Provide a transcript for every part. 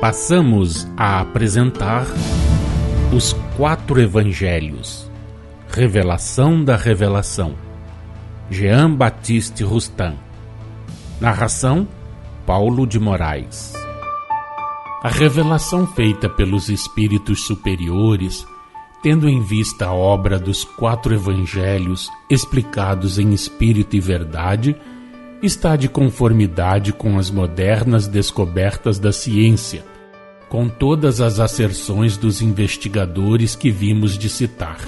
Passamos a apresentar os 4 Evangelhos, Revelação da Revelação, Jean Baptiste Rustin. Narração, Paulo de Moraes. A revelação feita pelos espíritos superiores, tendo em vista a obra dos 4 Evangelhos explicados em Espírito e Verdade, está de conformidade com as modernas descobertas da ciência, com todas as asserções dos investigadores que vimos de citar.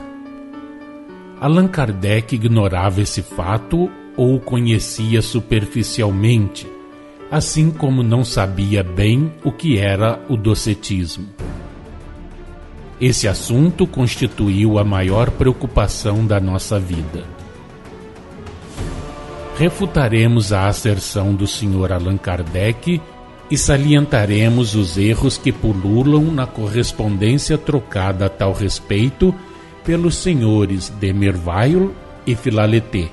Allan Kardec ignorava esse fato ou o conhecia superficialmente, assim como não sabia bem o que era o docetismo. Esse assunto constituiu a maior preocupação da nossa vida. Refutaremos a asserção do Sr. Allan Kardec e salientaremos os erros que pululam na correspondência trocada a tal respeito pelos senhores de Mervaille e Philalethe.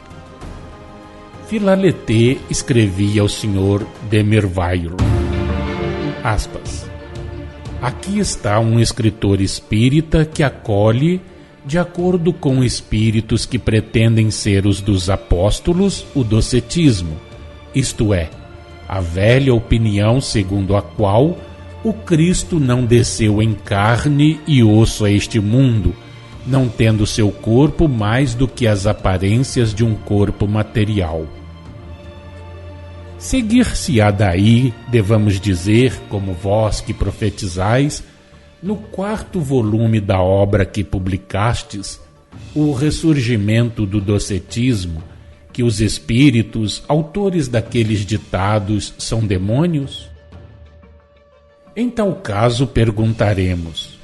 Philalethe escrevia ao Sr. de Mervaille, aspas, aqui está um escritor espírita que acolhe, de acordo com espíritos que pretendem ser os dos apóstolos, o docetismo, isto é, a velha opinião segundo a qual o Cristo não desceu em carne e osso a este mundo, não tendo seu corpo mais do que as aparências de um corpo material. Seguir-se-á daí, devamos dizer, como vós que profetizais, no 4º volume da obra que publicastes, o ressurgimento do docetismo, que os espíritos, autores daqueles ditados, são demônios? Em tal caso perguntaremos,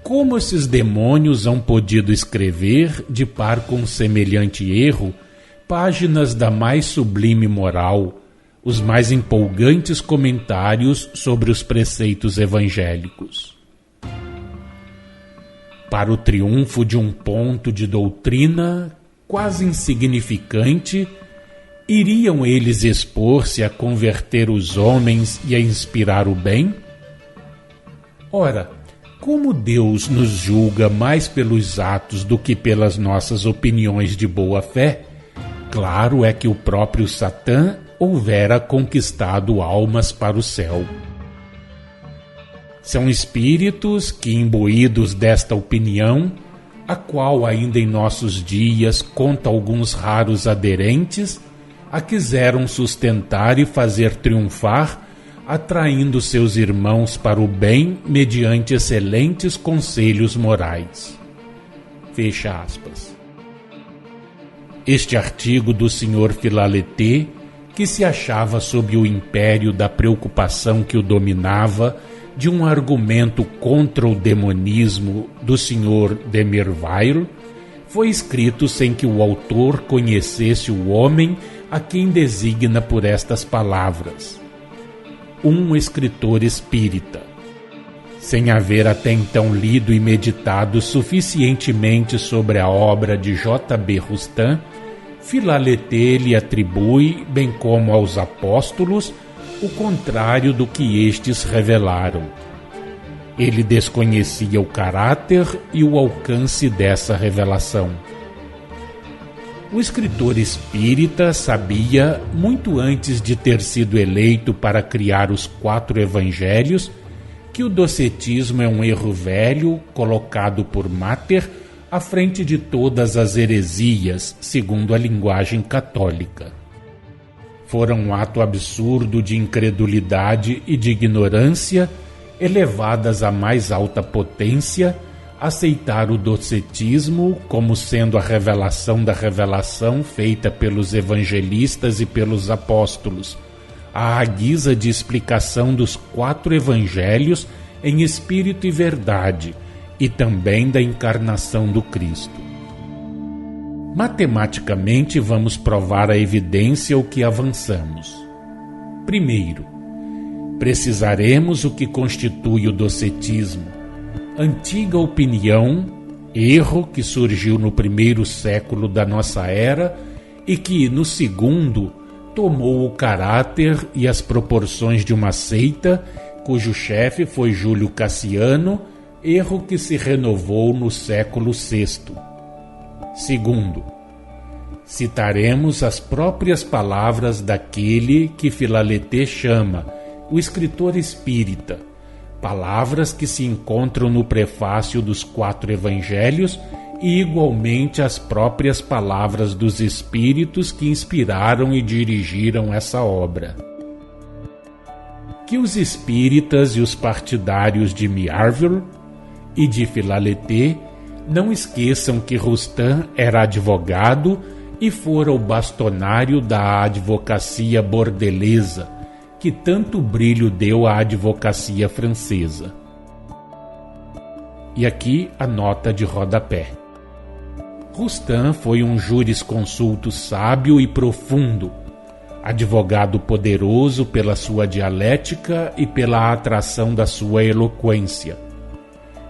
como esses demônios hão podido escrever, de par com semelhante erro, páginas da mais sublime moral, os mais empolgantes comentários sobre os preceitos evangélicos? Para o triunfo de um ponto de doutrina quase insignificante, iriam eles expor-se a converter os homens e a inspirar o bem? Ora, como Deus nos julga mais pelos atos do que pelas nossas opiniões de boa fé, claro é que o próprio Satã houvera conquistado almas para o céu. São espíritos que, imbuídos desta opinião, a qual ainda em nossos dias conta alguns raros aderentes, a quiseram sustentar e fazer triunfar, atraindo seus irmãos para o bem mediante excelentes conselhos morais. Fecha aspas. Este artigo do Sr. Philalethe, que se achava sob o império da preocupação que o dominava, de um argumento contra o demonismo do Sr. de Mervaille, foi escrito sem que o autor conhecesse o homem a quem designa por estas palavras, um escritor espírita. Sem haver até então lido e meditado suficientemente sobre a obra de J.B. Rustin, Philalethe lhe atribui, bem como aos apóstolos, o contrário do que estes revelaram. Ele desconhecia o caráter e o alcance dessa revelação. O escritor espírita sabia, muito antes de ter sido eleito para criar os 4 evangelhos, que o docetismo é um erro velho colocado por Mater à frente de todas as heresias, segundo a linguagem católica. Fora um ato absurdo de incredulidade e de ignorância, elevadas à mais alta potência, aceitar o docetismo como sendo a revelação da revelação feita pelos evangelistas e pelos apóstolos, à guisa de explicação dos 4 evangelhos em espírito e verdade, e também da encarnação do Cristo. Matematicamente vamos provar a evidência o que avançamos. Primeiro, precisaremos o que constitui o docetismo, antiga opinião, erro que surgiu no 1º século da nossa era e que, no 2º, tomou o caráter e as proporções de uma seita cujo chefe foi Júlio Cassiano, erro que se renovou no século VI. Segundo, citaremos as próprias palavras daquele que Philalethe chama o escritor espírita, palavras que se encontram no prefácio dos 4 evangelhos e igualmente as próprias palavras dos espíritos que inspiraram e dirigiram essa obra. Que os espíritas e os partidários de Miarville e de Philalethe não esqueçam que Roustan era advogado e fora o bastonário da advocacia bordelesa, que tanto brilho deu à advocacia francesa. E aqui a nota de rodapé. Roustan foi um jurisconsulto sábio e profundo, advogado poderoso pela sua dialética e pela atração da sua eloquência.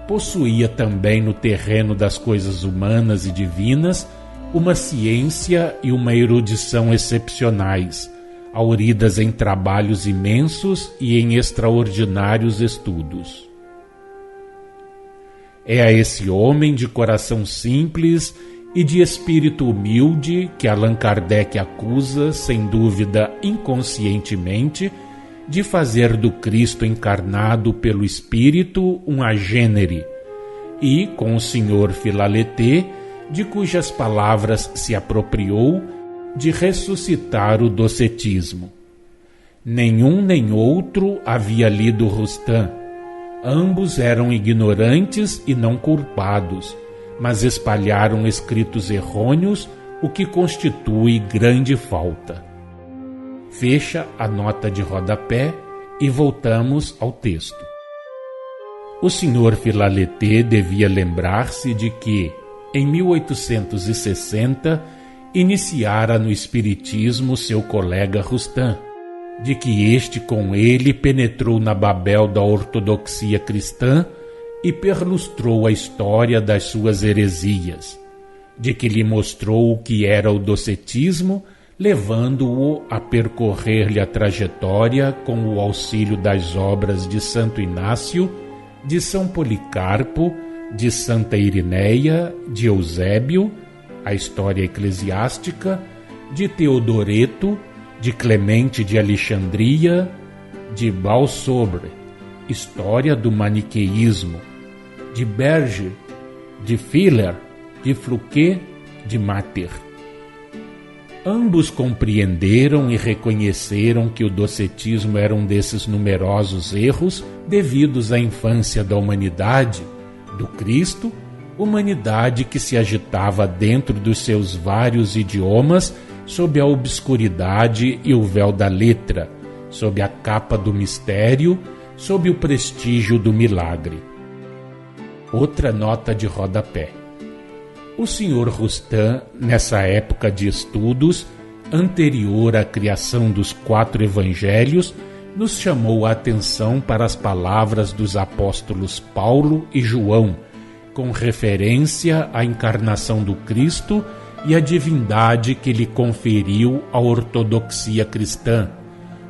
Possuía também no terreno das coisas humanas e divinas uma ciência e uma erudição excepcionais, auridas em trabalhos imensos e em extraordinários estudos. É a esse homem de coração simples e de espírito humilde que Allan Kardec acusa, sem dúvida inconscientemente, de fazer do Cristo encarnado pelo Espírito um agênere, e com o Sr. Philalethe, de cujas palavras se apropriou, de ressuscitar o docetismo. Nenhum nem outro havia lido Roustan. Ambos eram ignorantes e não culpados, mas espalharam escritos errôneos, o que constitui grande falta. Fecha a nota de rodapé e voltamos ao texto. O Sr. Philalethe devia lembrar-se de que, em 1860, iniciara no Espiritismo seu colega Roustan, de que este com ele penetrou na Babel da ortodoxia cristã e perlustrou a história das suas heresias, de que lhe mostrou o que era o docetismo, levando-o a percorrer-lhe a trajetória com o auxílio das obras de Santo Inácio, de São Policarpo, de Santa Irineia, de Eusébio, a história eclesiástica, de Teodoreto, de Clemente de Alexandria, de Balsobre, história do maniqueísmo, de Berger, de Filler, de Fluquet, de Mater. Ambos compreenderam e reconheceram que o docetismo era um desses numerosos erros devidos à infância da humanidade, do Cristo, humanidade que se agitava dentro dos seus vários idiomas sob a obscuridade e o véu da letra, sob a capa do mistério, sob o prestígio do milagre. Outra nota de rodapé. O Sr. Roustan, nessa época de estudos, anterior à criação dos 4 evangelhos, nos chamou a atenção para as palavras dos apóstolos Paulo e João, com referência à encarnação do Cristo e à divindade que lhe conferiu a ortodoxia cristã.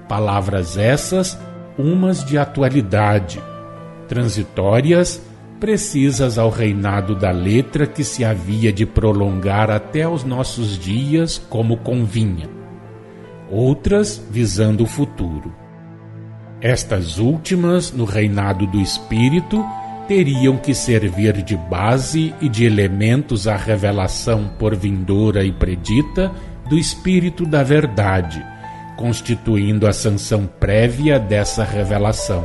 Palavras essas, umas de atualidade, transitórias, precisas ao reinado da letra que se havia de prolongar até aos nossos dias como convinha, outras visando o futuro. Estas últimas, no reinado do Espírito, teriam que servir de base e de elementos à revelação por vindoura e predita do Espírito da Verdade, constituindo a sanção prévia dessa revelação.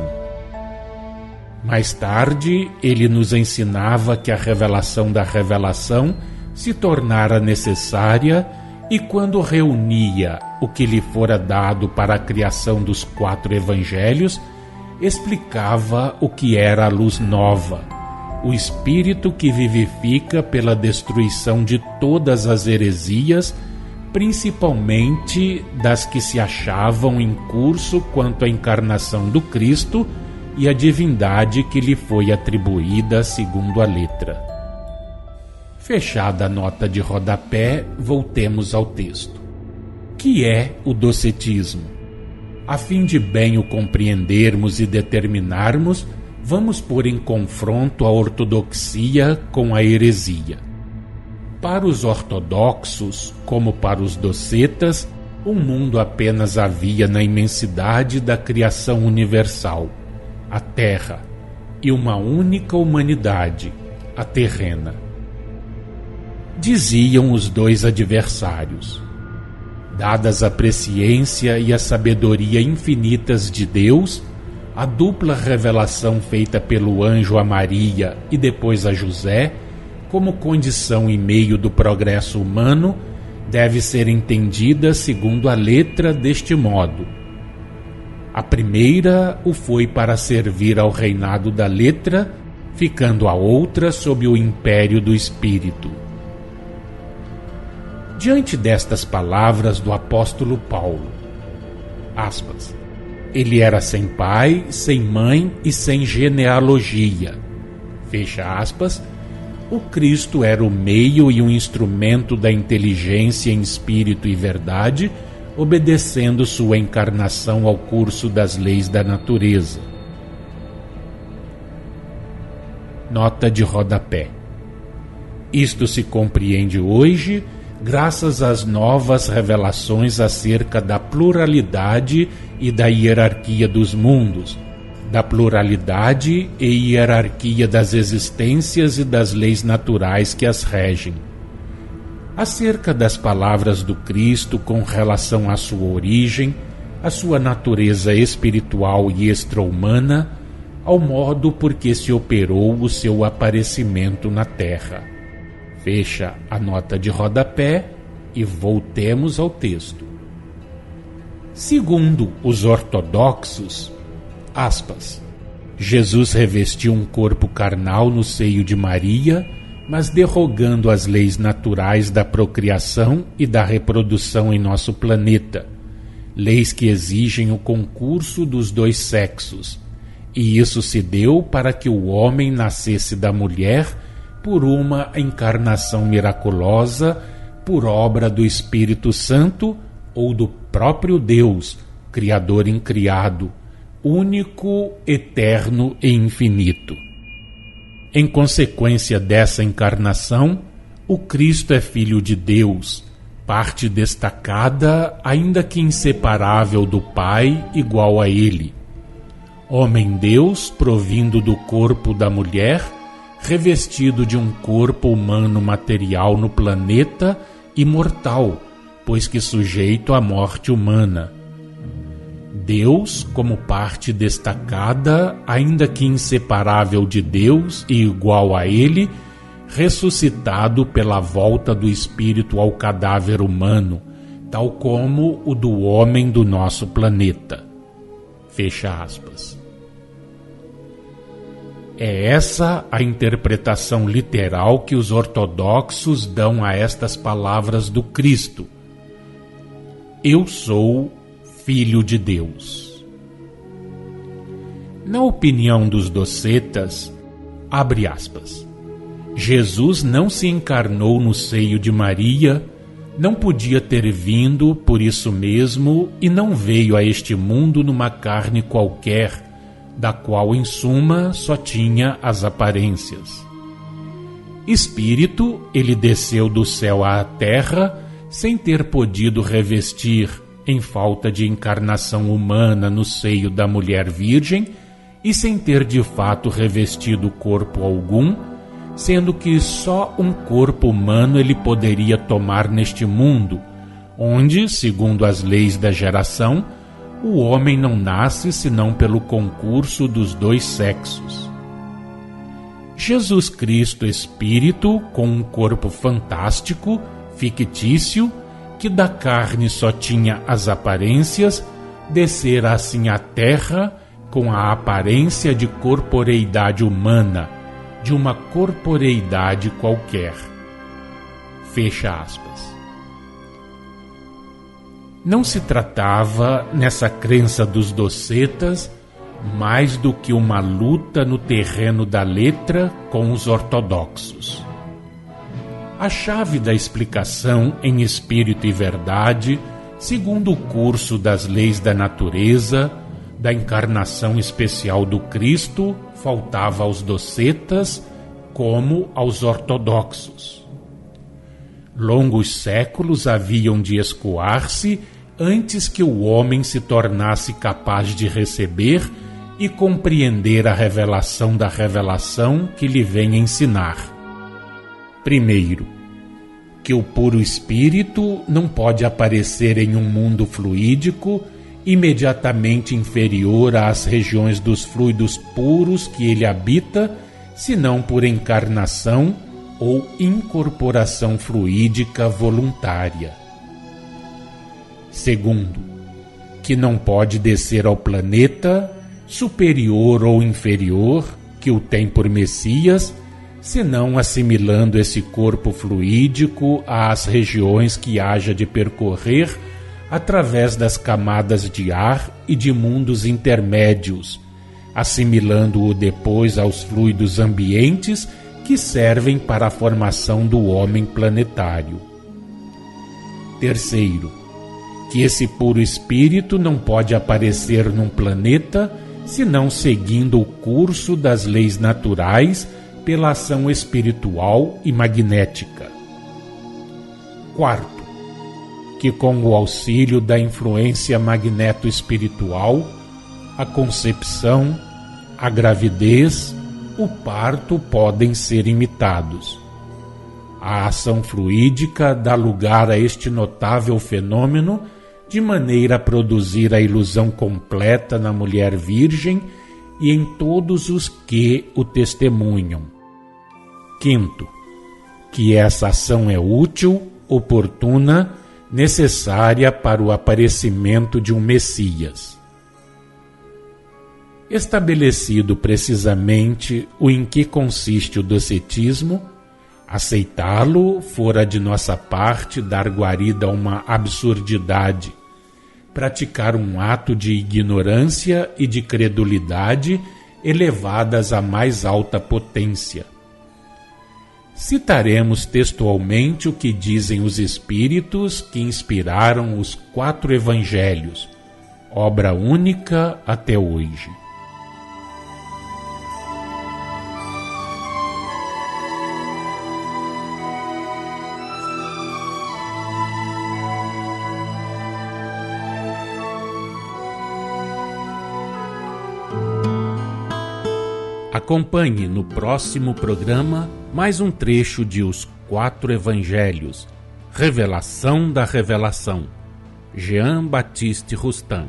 Mais tarde, ele nos ensinava que a revelação da revelação se tornara necessária e quando reunia o que lhe fora dado para a criação dos 4 evangelhos, explicava o que era a luz nova, o Espírito que vivifica pela destruição de todas as heresias, principalmente das que se achavam em curso quanto à encarnação do Cristo e a divindade que lhe foi atribuída segundo a letra. Fechada a nota de rodapé, voltemos ao texto. Que é o docetismo? A fim de bem o compreendermos e determinarmos, vamos pôr em confronto a ortodoxia com a heresia. Para os ortodoxos, como para os docetas, um mundo apenas havia na imensidade da criação universal, a Terra, e uma única humanidade, a terrena. Diziam os dois adversários: dadas a presciência e a sabedoria infinitas de Deus, a dupla revelação feita pelo anjo a Maria e depois a José, como condição e meio do progresso humano, deve ser entendida segundo a letra deste modo. A primeira o foi para servir ao reinado da letra, ficando a outra sob o império do espírito. Diante destas palavras do apóstolo Paulo, aspas, ele era sem pai, sem mãe e sem genealogia, fecha aspas, o Cristo era o meio e um instrumento da inteligência em espírito e verdade, obedecendo sua encarnação ao curso das leis da natureza. Nota de rodapé. Isto se compreende hoje graças às novas revelações acerca da pluralidade e da hierarquia dos mundos, da pluralidade e hierarquia das existências e das leis naturais que as regem. Acerca das palavras do Cristo com relação à sua origem, à sua natureza espiritual e extra-humana, ao modo por que se operou o seu aparecimento na Terra. Fecha a nota de rodapé e voltemos ao texto. Segundo os ortodoxos, aspas, Jesus revestiu um corpo carnal no seio de Maria, mas derrogando as leis naturais da procriação e da reprodução em nosso planeta, leis que exigem o concurso dos dois sexos, e isso se deu para que o homem nascesse da mulher por uma encarnação miraculosa, por obra do Espírito Santo ou do próprio Deus, Criador incriado, único, eterno e infinito. Em consequência dessa encarnação, o Cristo é Filho de Deus, parte destacada, ainda que inseparável do Pai, igual a Ele. Homem-Deus, provindo do corpo da mulher, revestido de um corpo humano material no planeta, imortal, pois que sujeito à morte humana. Deus, como parte destacada, ainda que inseparável de Deus e igual a Ele, ressuscitado pela volta do Espírito ao cadáver humano, tal como o do homem do nosso planeta. Fecha aspas. É essa a interpretação literal que os ortodoxos dão a estas palavras do Cristo. Eu sou Filho de Deus. Na opinião dos docetas, abre aspas, Jesus não se encarnou no seio de Maria, não podia ter vindo por isso mesmo e não veio a este mundo numa carne qualquer, da qual em suma só tinha as aparências. Espírito, ele desceu do céu à terra sem ter podido revestir, em falta de encarnação humana no seio da mulher virgem e sem ter de fato revestido corpo algum, sendo que só um corpo humano ele poderia tomar neste mundo, onde, segundo as leis da geração, o homem não nasce senão pelo concurso dos dois sexos. Jesus Cristo Espírito, com um corpo fantástico, fictício, que da carne só tinha as aparências, descera assim à terra com a aparência de corporeidade humana, de uma corporeidade qualquer. Fecha aspas. Não se tratava, nessa crença dos docetas, mais do que uma luta no terreno da letra com os ortodoxos. A chave da explicação em espírito e verdade segundo o curso das leis da natureza, da encarnação especial do Cristo, faltava aos docetas como aos ortodoxos. Longos séculos haviam de escoar-se antes que o homem se tornasse capaz de receber e compreender a revelação da revelação que lhe vem ensinar. Primeiro, que o puro espírito não pode aparecer em um mundo fluídico imediatamente inferior às regiões dos fluidos puros que ele habita, senão por encarnação ou incorporação fluídica voluntária. Segundo, que não pode descer ao planeta superior ou inferior que o tem por Messias, senão assimilando esse corpo fluídico às regiões que haja de percorrer através das camadas de ar e de mundos intermédios, assimilando-o depois aos fluidos ambientes que servem para a formação do homem planetário. Terceiro, que esse puro espírito não pode aparecer num planeta senão seguindo o curso das leis naturais pela ação espiritual e magnética. Quarto, que com o auxílio da influência magneto-espiritual, a concepção, a gravidez, o parto podem ser imitados. A ação fluídica dá lugar a este notável fenômeno de maneira a produzir a ilusão completa na mulher virgem e em todos os que o testemunham. Quinto, que essa ação é útil, oportuna, necessária para o aparecimento de um Messias. Estabelecido precisamente o em que consiste o docetismo, aceitá-lo fora de nossa parte dar guarida a uma absurdidade, praticar um ato de ignorância e de credulidade elevadas à mais alta potência. Citaremos textualmente o que dizem os espíritos que inspiraram os 4 evangelhos, obra única até hoje. Acompanhe no próximo programa mais um trecho de Os 4 Evangelhos, Revelação da Revelação, Jean Baptiste Rustin.